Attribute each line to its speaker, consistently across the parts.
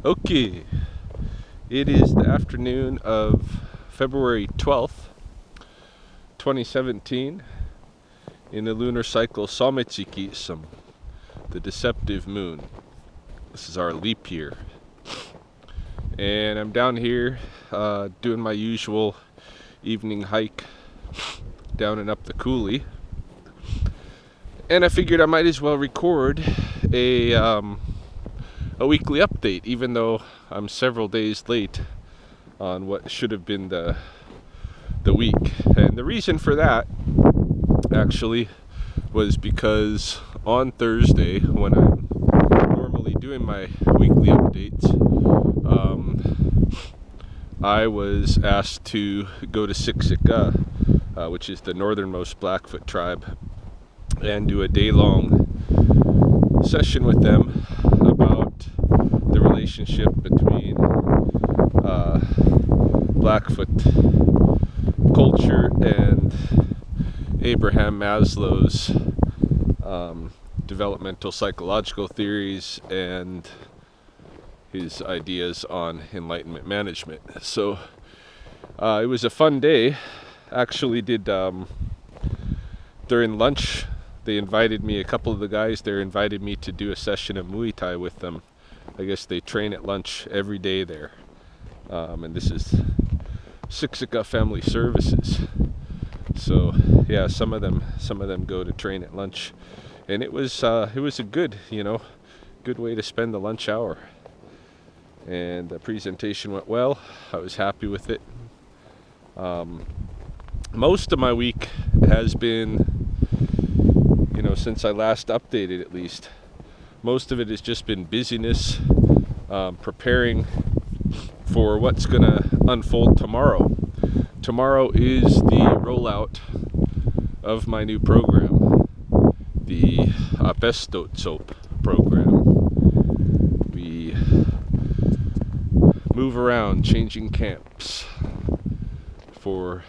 Speaker 1: Okay, it is the afternoon of February 12th, 2017, in the lunar cycle Sometsiki-ism, the deceptive moon. This is our leap year. And I'm down here doing my usual evening hike down and up the coulee. And I figured I might as well record a weekly update, even though I'm several days late on what should have been the week. And the reason for that actually was because on Thursday, when I'm normally doing my weekly updates, I was asked to go to Siksika, which is the northernmost Blackfoot tribe, and do a day-long session with them about the relationship between Blackfoot culture and Abraham Maslow's developmental psychological theories and his ideas on enlightenment management. So it was a fun day. Actually did during lunch they invited me, a couple of the guys there invited me to do a session of Muay Thai with them. I guess they train at lunch every day there. And this is Siksika Family Services. So yeah, some of them go to train at lunch. And it was a good way to spend the lunch hour. And the presentation went well. I was happy with it. Most of my week has been, since I last updated at least, most of it has just been busyness, preparing for what's going to unfold tomorrow. Tomorrow is the rollout of my new program, the Apestot program. We move around changing camps for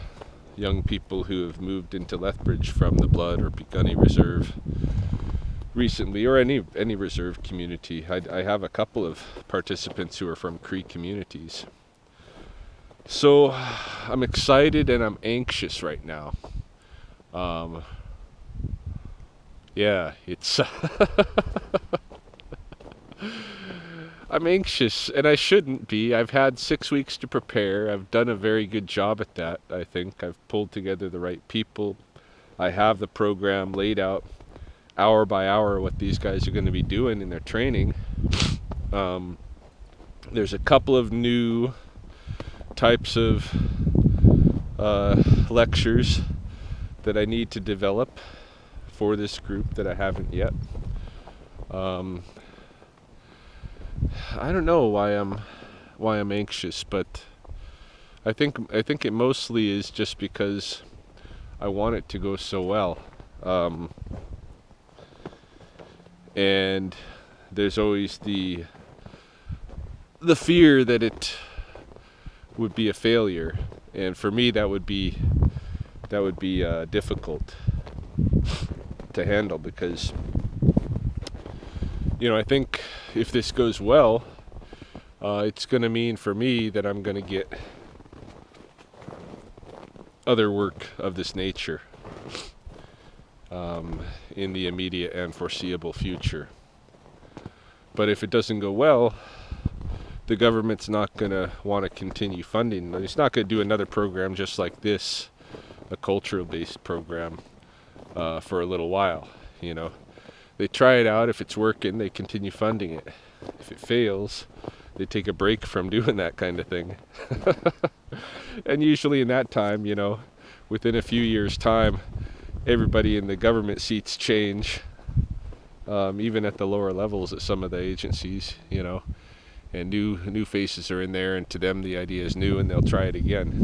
Speaker 1: young people who have moved into Lethbridge from the Blood or Piikani Reserve recently, or any reserve community. I have a couple of participants who are from Cree communities. So I'm excited and I'm anxious right now. Yeah, it's I'm anxious, and I shouldn't be. I've had 6 weeks to prepare. I've done a very good job at that, I think. I've pulled together the right people. I have the program laid out hour by hour what these guys are going to be doing in their training. There's a couple of new types of lectures that I need to develop for this group that I haven't yet. I don't know why I'm anxious, but I think it mostly is just because I want it to go so well. And there's always the fear that it would be a failure, and for me that would be difficult to handle, because I think if this goes well, it's going to mean for me that I'm going to get other work of this nature in the immediate and foreseeable future. But if it doesn't go well, the government's not going to want to continue funding. It's not going to do another program just like this, a cultural-based program, for a little while. They try it out. If it's working, they continue funding it. If it fails, they take a break from doing that kind of thing. And usually in that time, within a few years' time, everybody in the government seats change, even at the lower levels at some of the agencies, and new faces are in there, and to them the idea is new, and they'll try it again.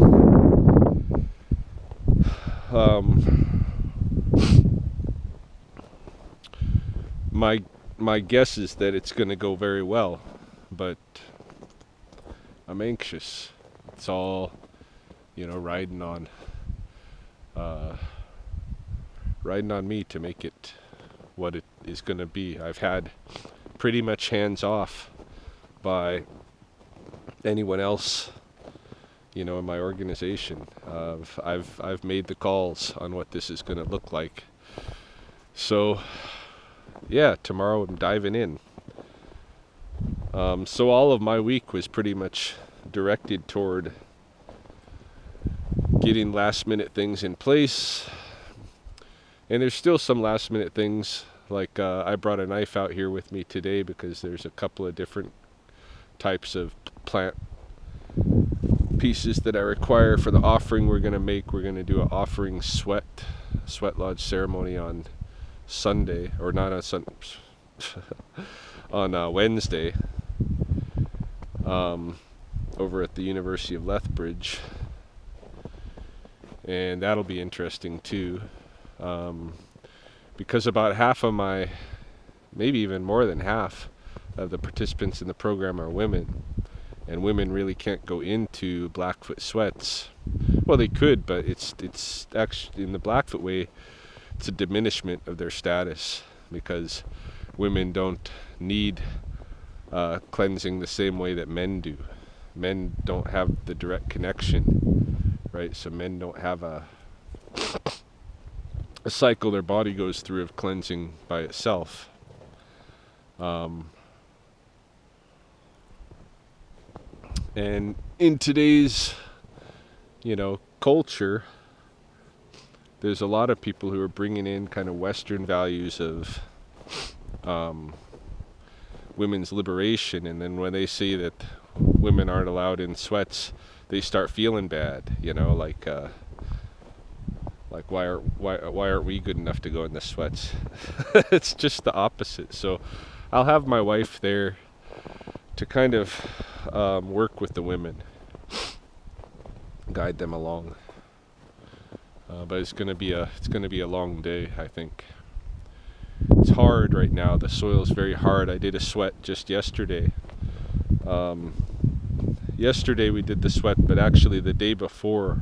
Speaker 1: My guess is that it's going to go very well, but I'm anxious. It's all, riding on me to make it what it is going to be. I've had pretty much hands off by anyone else, in my organization. I've made the calls on what this is going to look like. So yeah, tomorrow I'm diving in. So all of my week was pretty much directed toward getting last minute things in place. And there's still some last minute things, like I brought a knife out here with me today because there's a couple of different types of plant pieces that I require for the offering we're going to make. We're going to do an offering sweat lodge ceremony on Sunday, or not on Sunday, on Wednesday, over at the University of Lethbridge, and that'll be interesting too, because about half of maybe even more than half of the participants in the program are women, and women really can't go into Blackfoot sweats. Well, they could, but it's actually, in the Blackfoot way, it's a diminishment of their status, because women don't need cleansing the same way that men do. Men don't have the direct connection, right? So men don't have a cycle their body goes through of cleansing by itself. And in today's, culture, there's a lot of people who are bringing in kind of Western values of women's liberation, and then when they see that women aren't allowed in sweats, they start feeling bad, like why aren't we good enough to go in the sweats? It's just the opposite. So I'll have my wife there to kind of work with the women, guide them along. But it's gonna be a long day, I think. It's hard right now. The soil's very hard. I did a sweat just yesterday. Yesterday we did the sweat, but actually the day before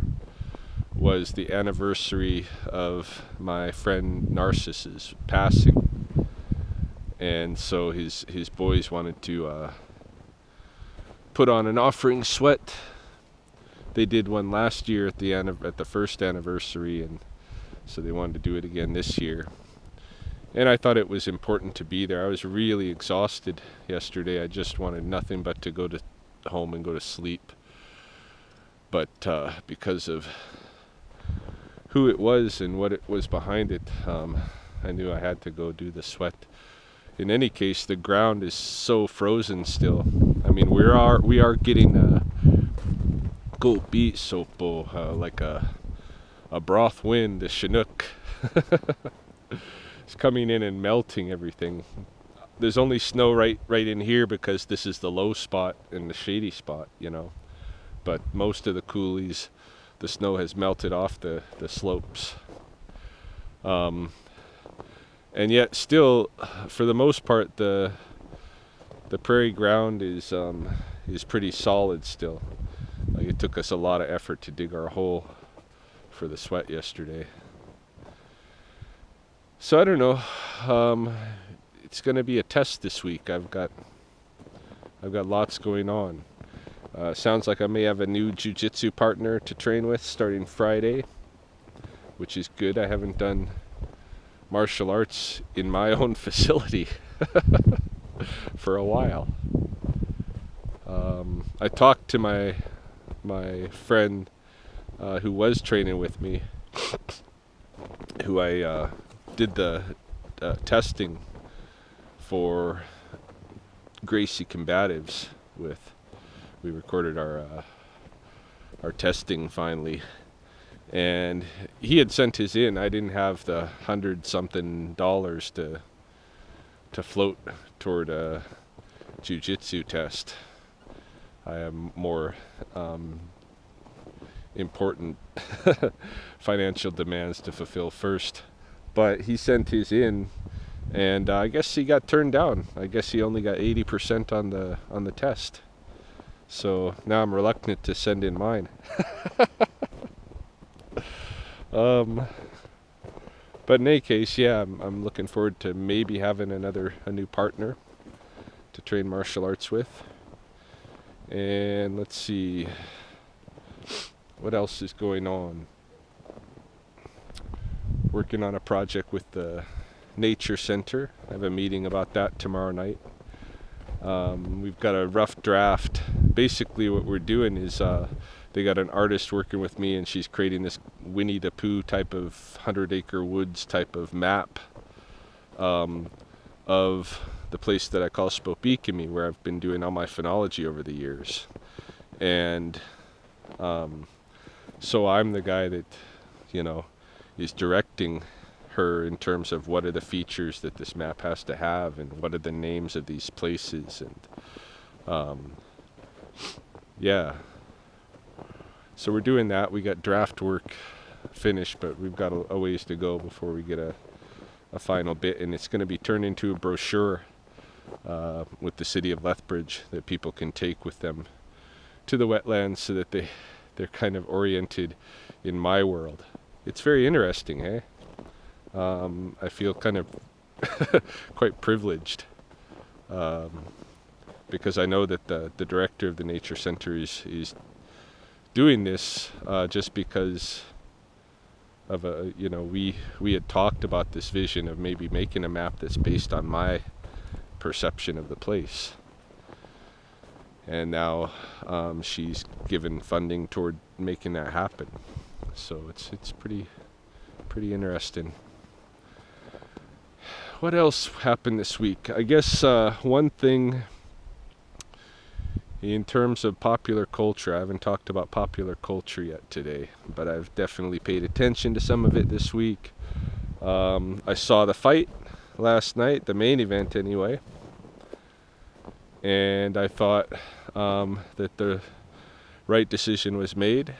Speaker 1: was the anniversary of my friend Narcissus' passing, and so his boys wanted to put on an offering sweat. They did one last year at the first anniversary, and so they wanted to do it again this year. And I thought it was important to be there. I was really exhausted yesterday. I just wanted nothing but to go home and go to sleep. But because of who it was and what it was behind it, I knew I had to go do the sweat. In any case, the ground is so frozen still. I mean, we are getting go beat sopo, like a broth wind, a chinook. It's coming in and melting everything. There's only snow right in here because this is the low spot and the shady spot, but most of the coulees, the snow has melted off the slopes, and yet still, for the most part, the prairie ground is pretty solid still. Like, it took us a lot of effort to dig our hole for the sweat yesterday. So I don't know. It's going to be a test this week. I've got lots going on. Sounds like I may have a new jiu-jitsu partner to train with starting Friday, which is good. I haven't done martial arts in my own facility for a while. I talked to my friend who was training with me, who I did the testing for Gracie Combatives with. We recorded our testing finally, and he had sent his in. I didn't have the $100-something to float toward a jiu-jitsu test. I have more important financial demands to fulfill first. But he sent his in, and I guess he got turned down. I guess he only got 80% on the test. So now I'm reluctant to send in mine. But in any case, yeah, I'm looking forward to maybe having a new partner to train martial arts with. And let's see, what else is going on? Working on a project with the Nature Center. I have a meeting about that tomorrow night. We've got a rough draft. Basically what we're doing is they got an artist working with me, and she's creating this Winnie the Pooh type of 100-acre woods type of map of the place that I call Spokane, where I've been doing all my phenology over the years. And so I'm the guy that, you know, is directing her in terms of what are the features that this map has to have, and what are the names of these places, and yeah. So we're doing that. We got draft work finished, but we've got a ways to go before we get a final bit, and it's going to be turned into a brochure with the city of Lethbridge that people can take with them to the wetlands, so that they're kind of oriented in my world. It's very interesting, eh? I feel kind of quite privileged because I know that the director of the Nature Center is doing this just because of we had talked about this vision of maybe making a map that's based on my perception of the place, and now she's given funding toward making that happen. So it's pretty interesting. What else happened this week? I guess one thing in terms of popular culture, I haven't talked about popular culture yet today, but I've definitely paid attention to some of it this week. I saw the fight last night, the main event anyway, and I thought that the right decision was made.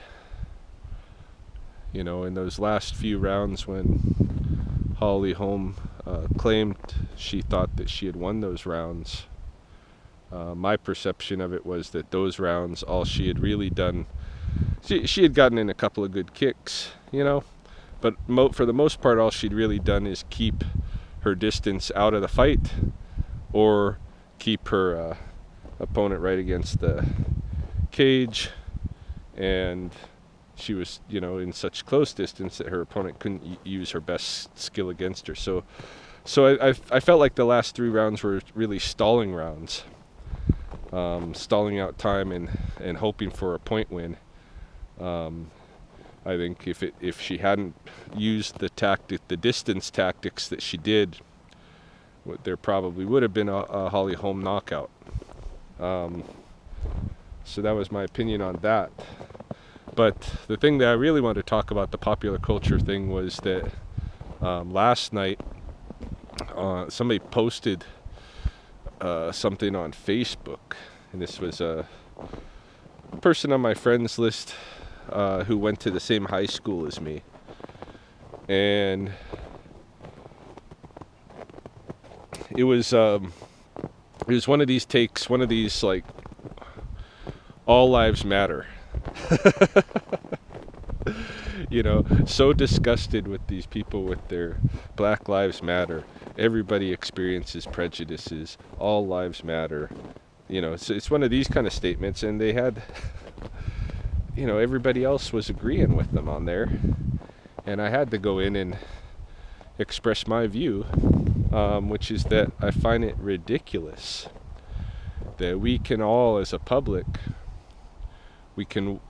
Speaker 1: You know, in those last few rounds when Holly Holm claimed she thought that she had won those rounds, my perception of it was that those rounds, all she had really done, she had gotten in a couple of good kicks, you know, but for the most part, all she'd really done is keep her distance out of the fight, or keep her opponent right against the cage, and she was, you know, in such close distance that her opponent couldn't use her best skill against her. So I felt like the last 3 rounds were really stalling rounds, stalling out time and hoping for a point win. I think if she hadn't used the distance tactics that she did, there probably would have been a Holly Holm knockout. So that was my opinion on that. But the thing that I really wanted to talk about, the popular culture thing, was that last night somebody posted something on Facebook, and this was a person on my friends list who went to the same high school as me, and it was one of these takes, one of these like all lives matter. You know, so disgusted with these people with their Black Lives Matter. Everybody experiences prejudices. All lives matter. You know, it's one of these kind of statements, and they had, you know, everybody else was agreeing with them on there, and I had to go in and express my view, which is that I find it ridiculous that we can all, as a public, we can,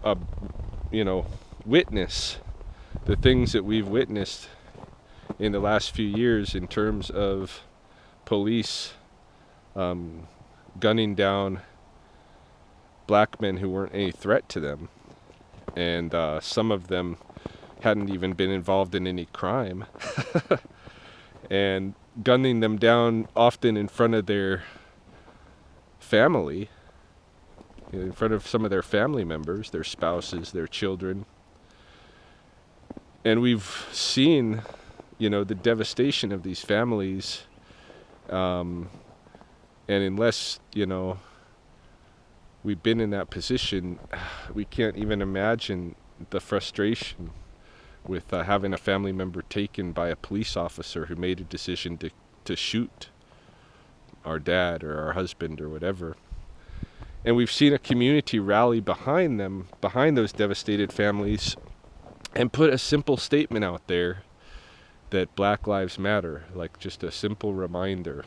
Speaker 1: you know, witness the things that we've witnessed in the last few years in terms of police gunning down black men who weren't any threat to them, and some of them hadn't even been involved in any crime, and gunning them down often in front of their family, in front of some of their family members, their spouses, their children. And we've seen, you know, the devastation of these families, and unless, you know, we've been in that position, we can't even imagine the frustration with having a family member taken by a police officer who made a decision to shoot our dad or our husband or whatever. And we've seen a community rally behind them, behind those devastated families, and put a simple statement out there that Black Lives Matter, like just a simple reminder.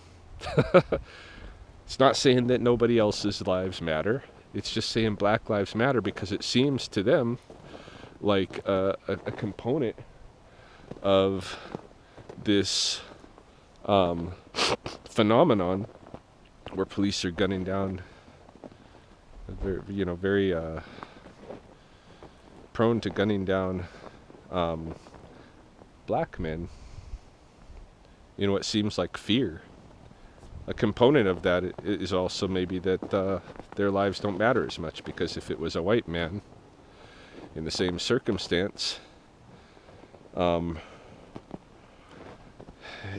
Speaker 1: It's not saying that nobody else's lives matter. It's just saying Black Lives Matter because it seems to them like a component of this phenomenon where police are gunning down, very prone to gunning down black men in what seems like fear. A component of that is also maybe that their lives don't matter as much, because if it was a white man in the same circumstance,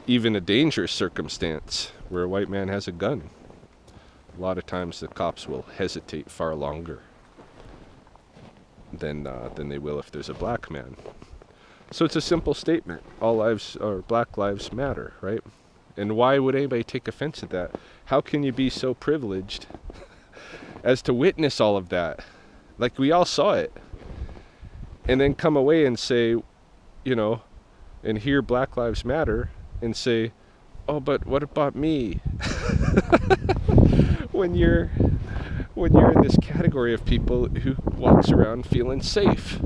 Speaker 1: even a dangerous circumstance where a white man has a gun, a lot of times the cops will hesitate far longer than they will if there's a black man. So it's a simple statement. All lives, or Black Lives Matter, right? And why would anybody take offense at that? How can you be so privileged as to witness all of that? Like, we all saw it. And then come away and say, and hear Black Lives Matter and say, oh, but what about me? when you're in this category of people who walks around feeling safe,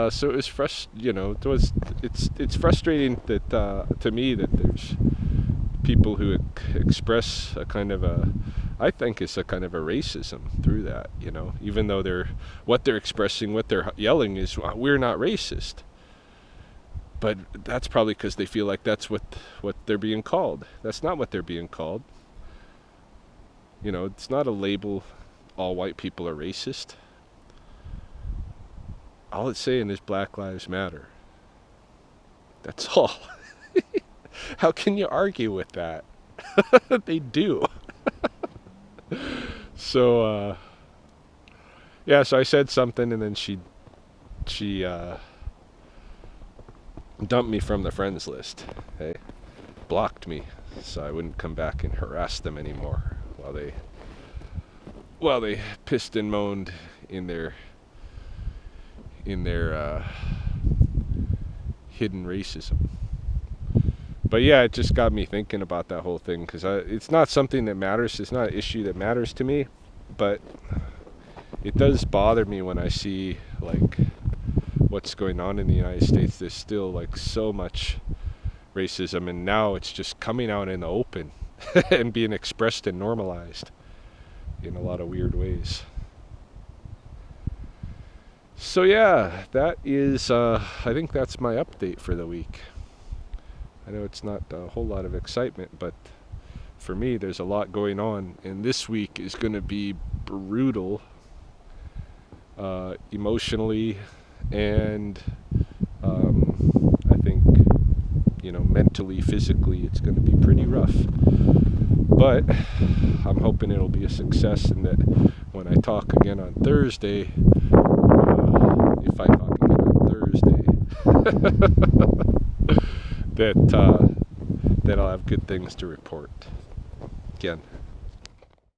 Speaker 1: so it was it's frustrating that to me that there's people who express a kind of I think it's a kind of a racism through that, even though what they're expressing, what they're yelling is, we're not racist. But that's probably because they feel like that's what they're being called. That's not what they're being called. It's not a label, all white people are racist. All it's saying is Black Lives Matter. That's all. How can you argue with that? They do. So, so I said something, and then she dumped me from the friends list. Hey, blocked me, so I wouldn't come back and harass them anymore while they pissed and moaned in their hidden racism. But yeah, it just got me thinking about that whole thing, because it's not something that matters. It's not an issue that matters to me, but it does bother me when I see like what's going on in the United States. There's still like so much racism, and now it's just coming out in the open and being expressed and normalized in a lot of weird ways. So yeah, that is I think that's my update for the week. I know it's not a whole lot of excitement, but for me there's a lot going on, and this week is going to be brutal, emotionally, and I think mentally, physically, it's going to be pretty rough. But I'm hoping it'll be a success, and that when I talk again on Thursday, if I talk again on Thursday, that I'll have good things to report. Again,